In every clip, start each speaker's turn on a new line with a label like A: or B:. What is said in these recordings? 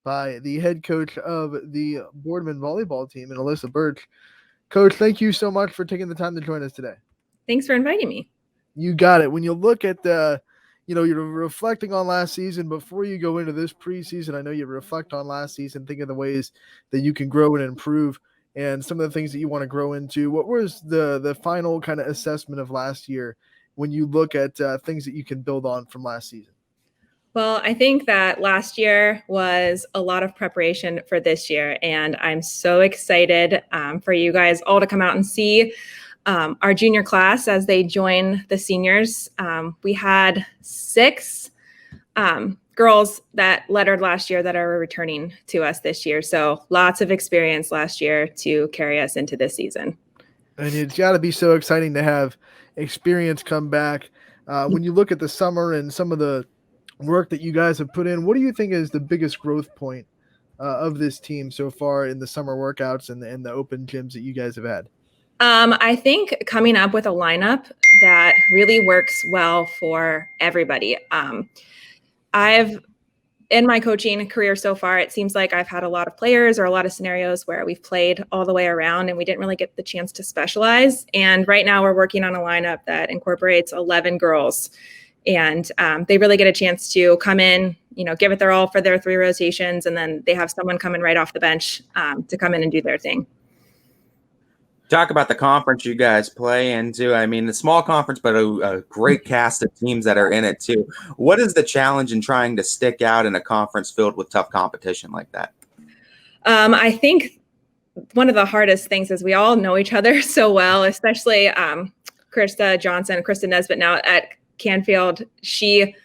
A: by the head coach of the Boardman volleyball team, and Alyssa Birch. Coach, thank you so much for taking the time to join us today.
B: Thanks for inviting me.
A: You got it. When you look at you're reflecting on last season before you go into this preseason. I know you reflect on last season, think of the ways that you can grow and improve and some of the things that you want to grow into. What was the final kind of assessment of last year when you look at things that you can build on from last season?
B: Well, I think that last year was a lot of preparation for this year, and I'm so excited for you guys all to come out and see our junior class as they join the seniors. We had 6 girls that lettered last year that are returning to us this year. So lots of experience last year to carry us into this season.
A: And it's got to be so exciting to have experience come back. When you look at the summer and some of the work that you guys have put in, what do you think is the biggest growth point of this team so far in the summer workouts and the open gyms that you guys have had?
B: I think coming up with a lineup that really works well for everybody. In my coaching career so far, it seems like I've had a lot of players or a lot of scenarios where we've played all the way around and we didn't really get the chance to specialize. And right now we're working on a lineup that incorporates 11 girls. And they really get a chance to come in, give it their all for their 3 rotations, and then they have someone coming right off the bench to come in and do their thing.
C: Talk about the conference you guys play into. I mean, the small conference, but a great cast of teams that are in it too. What is the challenge in trying to stick out in a conference filled with tough competition like that?
B: I think one of the hardest things is we all know each other so well, especially Krista Johnson, Krista Nesbitt now at Canfield. She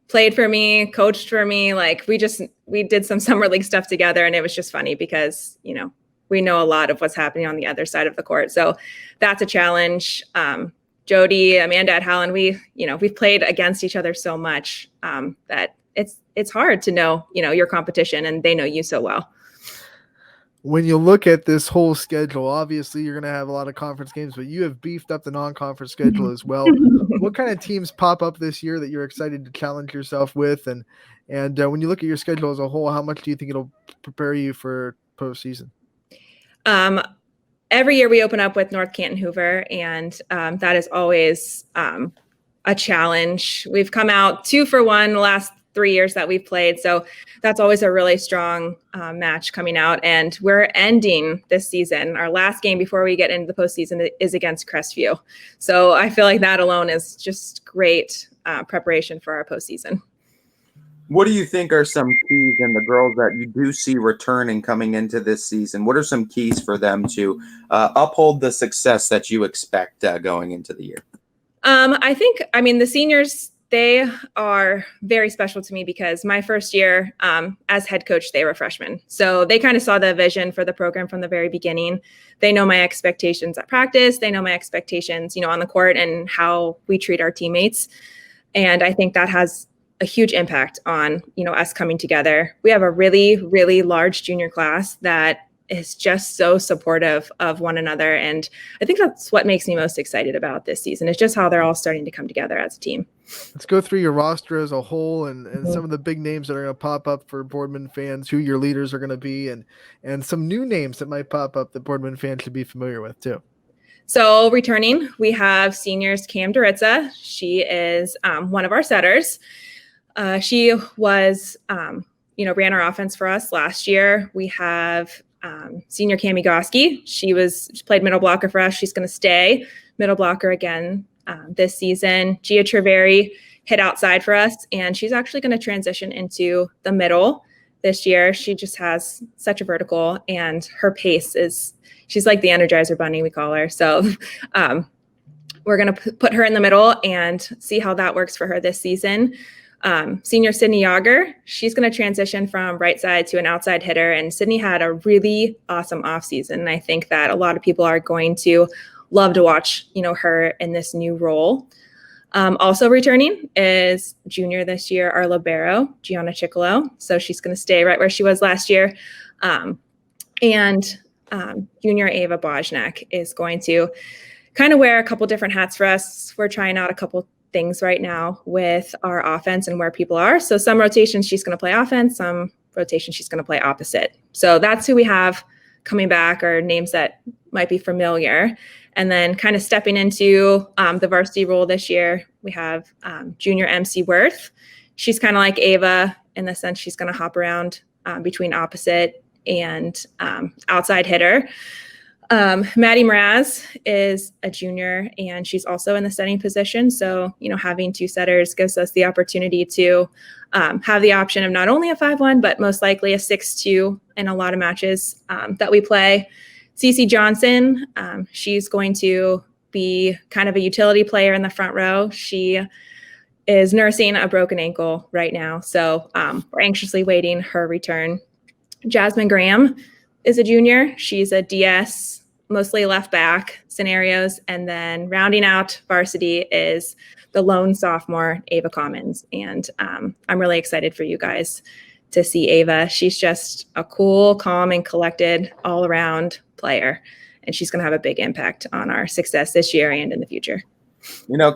B: played for me, coached for me. Like we did some summer league stuff together, and it was just funny because, we know a lot of what's happening on the other side of the court. So that's a challenge. Jody, Amanda at Howland, we've played against each other so much that it's hard to know, your competition, and they know you so well.
A: When you look at this whole schedule, obviously you're going to have a lot of conference games, but you have beefed up the non-conference schedule as well. What kind of teams pop up this year that you're excited to challenge yourself with? And when you look at your schedule as a whole, how much do you think it'll prepare you for postseason?
B: Every year we open up with North Canton Hoover, and that is always a challenge. We've come out 2-for-1 the last 3 years that we've played. So that's always a really strong match coming out. And we're ending this season. Our last game before we get into the postseason is against Crestview. So I feel like that alone is just great preparation for our postseason.
C: What do you think are some keys in the girls that you do see returning coming into this season? What are some keys for them to uphold the success that you expect going into the year?
B: I think, the seniors, they are very special to me because my first year as head coach, they were freshmen. So they kind of saw the vision for the program from the very beginning. They know my expectations at practice. They know my expectations, on the court and how we treat our teammates. And I think that has a huge impact on, us coming together. We have a really, really large junior class that is just so supportive of one another. And I think that's what makes me most excited about this season. It's just how they're all starting to come together as a team.
A: Let's go through your roster as a whole and some of the big names that are going to pop up for Boardman fans, who your leaders are going to be, and some new names that might pop up that Boardman fans should be familiar with too.
B: So returning, we have seniors Cam Doritza. She is one of our setters. She was, ran our offense for us last year. We have senior Cami Goski. She played middle blocker for us. She's going to stay middle blocker again this season. Gia Treveri hit outside for us, and she's actually going to transition into the middle this year. She just has such a vertical, and her pace she's like the Energizer Bunny, we call her. So we're going to put her in the middle and see how that works for her this season. Senior Sydney Yager, she's going to transition from right side to an outside hitter. And Sydney had a really awesome offseason. And I think that a lot of people are going to love to watch, her in this new role. Also returning is junior this year, our libero, Gianna Chicolo. So she's going to stay right where she was last year. And junior Ava Bojnak is going to kind of wear a couple different hats for us. We're trying out a couple things right now with our offense and where people are. So some rotations she's going to play offense, some rotation, she's going to play opposite. So that's who we have coming back, or names that might be familiar. And then kind of stepping into the varsity role this year, we have junior MC Worth. She's kind of like Ava in the sense she's going to hop around between opposite and outside hitter. Maddie Mraz is a junior, and she's also in the setting position. So, having two setters gives us the opportunity to have the option of not only a 5-1, but most likely a 6-2 in a lot of matches that we play. Cece Johnson, she's going to be kind of a utility player in the front row. She is nursing a broken ankle right now, so we're anxiously waiting her return. Jasmine Graham is a junior. She's a DS, mostly left back scenarios. And then rounding out varsity is the lone sophomore, Ava Commons. And I'm really excited for you guys to see Ava. She's just a cool, calm, and collected all-around player. And she's going to have a big impact on our success this year and in the future.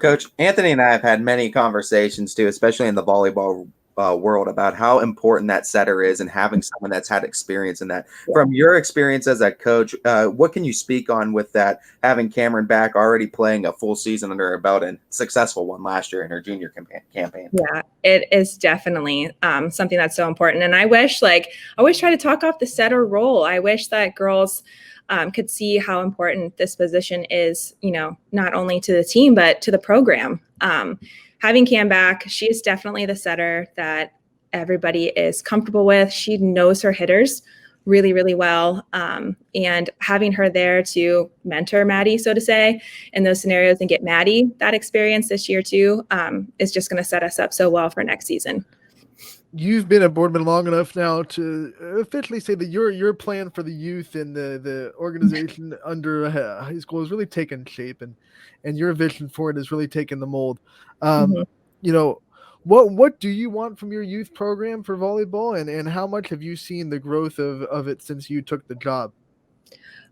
C: Coach, Anthony and I have had many conversations too, especially in the volleyball world, about how important that setter is and having someone that's had experience in that. Yeah. From your experience as a coach, what can you speak on with that, having Cameron back already playing a full season under her belt and successful one last year in her junior campaign?
B: Yeah, it is definitely something that's so important. And I always try to talk off the setter role. I wish that girls could see how important this position is, not only to the team, but to the program. Having Cam back, she is definitely the setter that everybody is comfortable with. She knows her hitters really, really well. And having her there to mentor Maddie, so to say, in those scenarios and get Maddie that experience this year too, is just going to set us up so well for next season.
A: You've been at Boardman long enough now to officially say that your plan for the youth and the organization under high school has really taken shape, and your vision for it has really taken the mold. What do you want from your youth program for volleyball, and how much have you seen the growth of it since you took the job?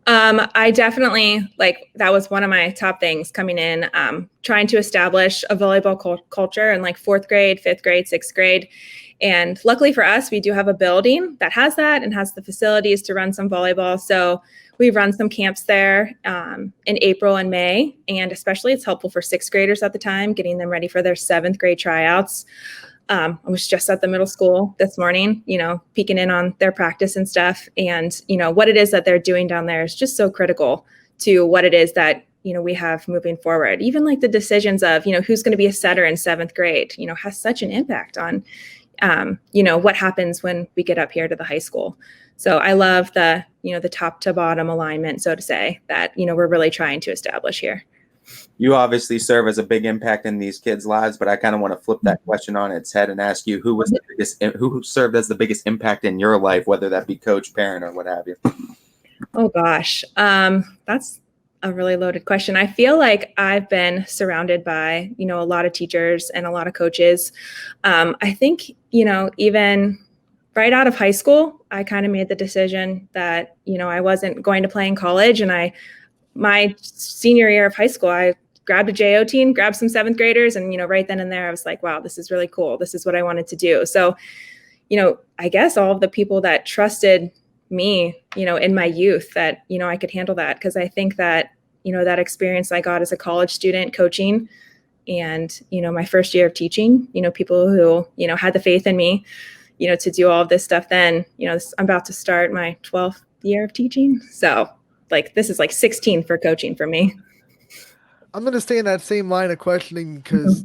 B: I definitely, that was one of my top things coming in, trying to establish a volleyball culture in 4th grade, 5th grade, 6th grade. And luckily for us, we do have a building that has that and has the facilities to run some volleyball. So we've run some camps there in April and May. And especially it's helpful for 6th graders at the time, getting them ready for their 7th grade tryouts. I was just at the middle school this morning, peeking in on their practice and stuff. And, what it is that they're doing down there is just so critical to what it is that, we have moving forward. Even the decisions of, who's going to be a setter in 7th grade, has such an impact on, what happens when we get up here to the high school. So I love the top to bottom alignment, so to say, that, we're really trying to establish here.
C: You obviously serve as a big impact in these kids' lives, but I kind of want to flip that question on its head and ask you, who served as the biggest impact in your life, whether that be coach, parent, or what have you?
B: Oh gosh. That's a really loaded question. I feel like I've been surrounded by, a lot of teachers and a lot of coaches. I think, even right out of high school, I kind of made the decision that, I wasn't going to play in college. And my senior year of high school, I grabbed a JO team, grabbed some 7th graders. And, right then and there, I was like, wow, this is really cool. This is what I wanted to do. So, I guess all of the people that trusted me, in my youth, that, I could handle that. Because I think that, that experience I got as a college student coaching and, my first year of teaching, people who, had the faith in me, to do all of this stuff. Then, I'm about to start my 12th year of teaching. So this is 16 for coaching for me.
A: I'm going to stay in that same line of questioning because,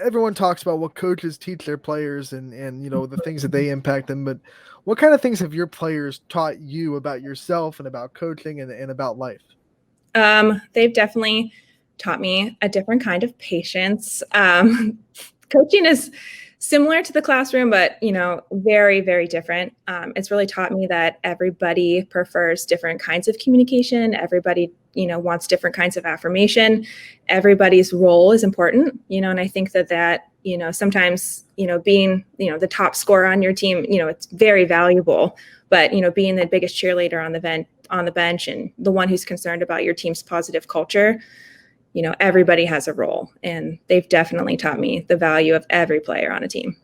A: everyone talks about what coaches teach their players and the things that they impact them. But what kind of things have your players taught you about yourself and about coaching and about life?
B: They've definitely taught me a different kind of patience. Coaching is similar to the classroom, but, very, very different. It's really taught me that everybody prefers different kinds of communication. Everybody, wants different kinds of affirmation. Everybody's role is important, and I think that, sometimes, being, the top scorer on your team, it's very valuable, but, being the biggest cheerleader on the bench and the one who's concerned about your team's positive culture, everybody has a role, and they've definitely taught me the value of every player on a team.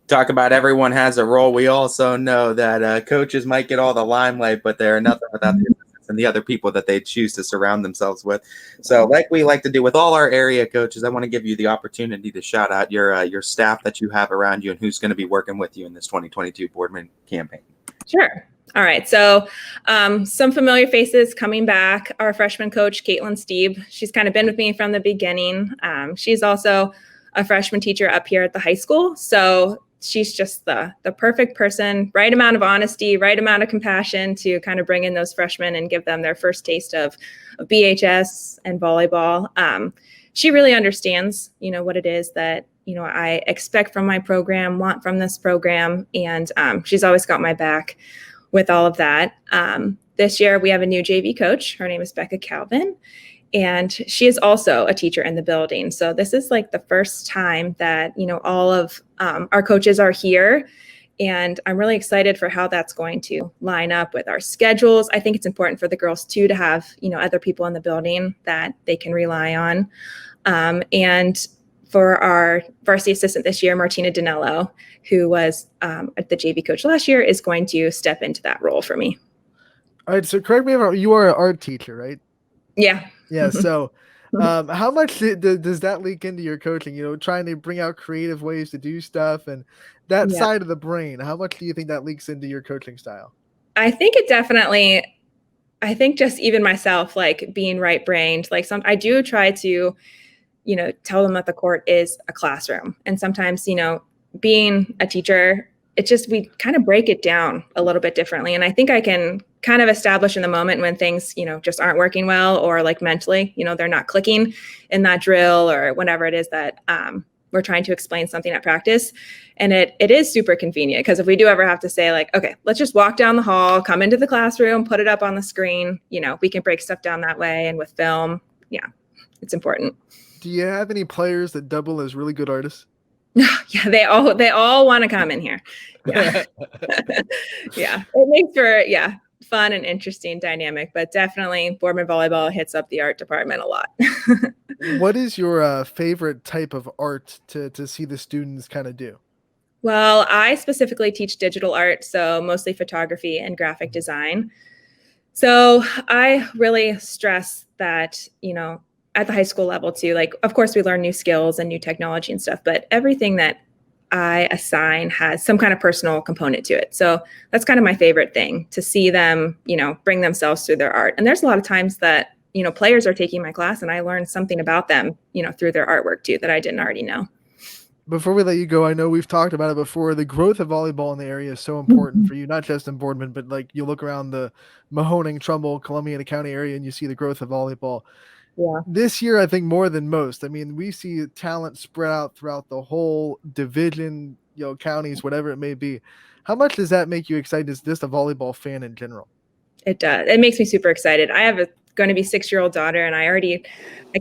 C: Talk about everyone has a role. We also know that coaches might get all the limelight, but they're nothing without the assistants and the other people that they choose to surround themselves with. So like we like to do with all our area coaches, I want to give you the opportunity to shout out your staff that you have around you and who's going to be working with you in this 2022 Boardman campaign.
B: Sure. All right. So some familiar faces coming back. Our freshman coach, Caitlin Steeb. She's kind of been with me from the beginning. She's also a freshman teacher up here at the high school. So she's just the perfect person, right amount of honesty, right amount of compassion to kind of bring in those freshmen and give them their first taste of BHS and volleyball. She really understands, what it is that, I expect from my program, want from this program. And she's always got my back with all of that. This year we have a new JV coach. Her name is Becca Calvin. And she is also a teacher in the building. So this is like the first time that, all of our coaches are here. And I'm really excited for how that's going to line up with our schedules. I think it's important for the girls too to have, other people in the building that they can rely on. And for our varsity assistant this year, Martina Danello, who was the JV coach last year, is going to step into that role for me.
A: All right. So correct me if you are an art teacher, right?
B: Yeah.
A: Yeah. So how much does that leak into your coaching, trying to bring out creative ways to do stuff and that side of the brain? How much do you think that leaks into your coaching style?
B: I think it definitely, just even myself, like being right-brained, like I do try to, tell them that the court is a classroom. And sometimes, being a teacher, we kind of break it down a little bit differently. And I think I can kind of establish in the moment when things, just aren't working well, or like mentally, they're not clicking in that drill or whatever it is that we're trying to explain something at practice. And it is super convenient because if we do ever have to say like, okay, let's just walk down the hall, come into the classroom, put it up on the screen, we can break stuff down that way. And with film, it's important.
A: Do you have any players that double as really good artists?
B: Yeah, they all want to come in here. Yeah. Yeah. It makes for, fun and interesting dynamic, but definitely Boardman volleyball hits up the art department a lot.
A: What is your favorite type of art to see the students kind of do?
B: Well, I specifically teach digital art, so mostly photography and graphic design. So I really stress that, at the high school level too, like, of course we learn new skills and new technology and stuff, but everything that I assign has some kind of personal component to it. So that's kind of my favorite thing, to see them, bring themselves through their art. And there's a lot of times that, players are taking my class and I learned something about them, through their artwork too, that I didn't already know.
A: Before we let you go, I know we've talked about it before. The growth of volleyball in the area is so important for you, not just in Boardman, but like you look around the Mahoning, Trumbull, Columbiana County area and you see the growth of volleyball. Yeah. This year, I think more than most. I mean, we see talent spread out throughout the whole division, counties, whatever it may be. How much does that make you excited as just a volleyball fan in general?
B: It does. It makes me super excited. I have going to be 6-year-old daughter, and I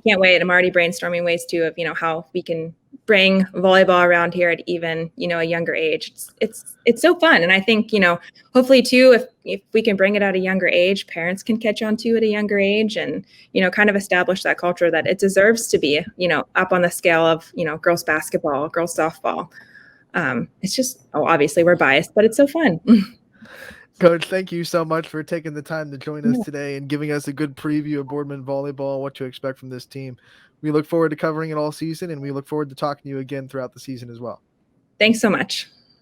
B: can't wait. I'm already brainstorming ways too of, how we can bring volleyball around here at even, a younger age. It's so fun. And I think, hopefully too, if we can bring it at a younger age, parents can catch on to it at a younger age and, kind of establish that culture that it deserves to be, up on the scale of, girls basketball, girls softball. It's just, obviously we're biased, but it's so fun.
A: Coach, thank you so much for taking the time to join us today and giving us a good preview of Boardman volleyball, what to expect from this team. We look forward to covering it all season, and we look forward to talking to you again throughout the season as well.
B: Thanks so much.